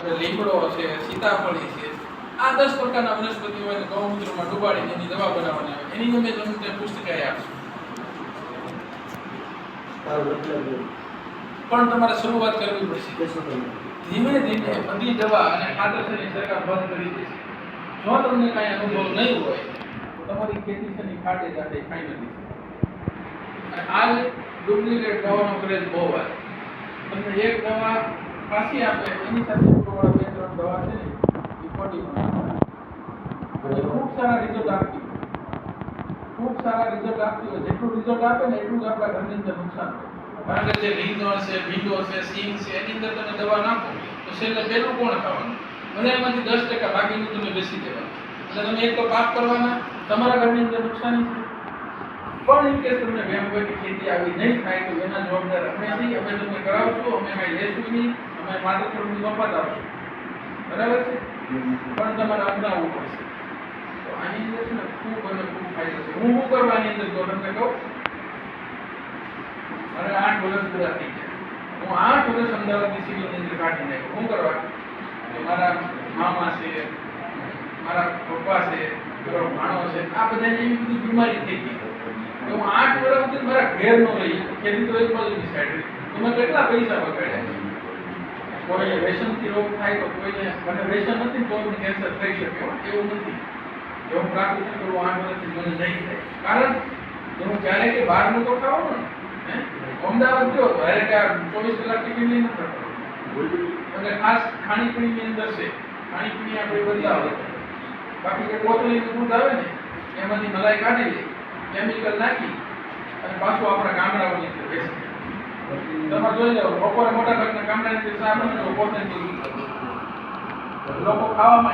આપણે લીમડો છે, સીતાફળી છે, આ 10 પ્રકારના વનસ્પતિઓ હોય ગૌમૂત્રમાં ડુબાડીને એની દવા બનાવવાની આવે. એની અમે તમને પુસ્તિકાએ આપશું. પણ તમારે શરૂઆત કરવી પડશે. ધીમે ધીમે બધી દવા અને ખાતર છે એ સરકાર બંધ કરી દેશે. જો તમને કાંઈ અનુભવ નહીં હોય તો તમારી ખેતી છે ને ખાટે જાતે ખાઈ નથી. અને આ ડુપ્લિકેટ દવાનો ક્રેઝ બહુ આવે. તમને એક દવા પાછી આપે એની સાથે બે ત્રણ દવા છે ને એ ખોટી પણ ખૂબ સારા રિઝલ્ટ આપતી હોય. જેટલું રિઝલ્ટ આપે ને એટલું જ આપણા ઘરની અંદર નુકસાન થાય. કારણ કે જે રીંગણ છે, ભીંડો છે, સિંગ છે, એની અંદર તમે દવા નાખો તો છેલ્લે પેલું કોણ ખાવાનું? અને એમાંથી 10% બાકીનું તમે બેસી દેવાનું. એટલે તમે એક તો પાક કરવાના, તમારા ઘરની અંદર નુકસાની છે. પણ એમ કે તમને વેમ હોય કે ખેતી આવી નહીં થાય તો એના જવાબદાર અમે છીએ. અમે તમને કરાવશું, અમે કાંઈ લેશું નહીં, અમે માત્ર થોડું મફત આપશું. બરાબર છે? પણ તમારે અપનાવવું પડશે. તો આની અંદર છે ને ખૂબ અને ખૂબ ફાયદો છે. હું શું કરવાની અંદર તો તમને કહું, અને 8 વર્ષ પૂરા થઈ ગયા. હું 8 વર્ષ અમદાવાદની સિવિલની અંદર કાઢી નાખ્યો. શું કરવા? કે મારા મામા છે, મારા પપ્પા છે, મારો ભાણો છે, આ બધાને એવી બધી બીમારી થઈ ગઈ તો હું 8 વર્ષ સુધી મારા ઘેર ન રહી. ખેતી તો એક બાજુની સાઈડ રહી. તો મેં કેટલા પૈસા બગાડ્યા. કોઈ વ્યસનથી રોગ થાય તો કોઈને મને વ્યસન નથી તો કેન્સર થઈ શકે એવું નથી. એવું પ્રાકૃતિક કરવું 8 વર્ષથી મને નહીં થાય. કારણ કે હું ક્યારેય કે બહારનું તો ખાવાનું ને અમદાવાદ ગયો તો અરે કે 24 કલાક ટિફિન લઈને નથી ખાતો. એટલે ખાસ ખાણીપીણીની અંદર છે. ખાણીપીણી આપણે બદલાવે. બાકી જે કોથળીનું દૂધ આવે ને એમાંથી મલાઈ કાઢી લે, કેમિકલ નાખી અને પાછું આપણા ગામડાઓની અંદર બેસી. તમે જોઈ લો બપોરે મોટા ભાગના ગામડાની અંદર ચા બને તો કોથળીનું દૂધ લોકો ખાવામાં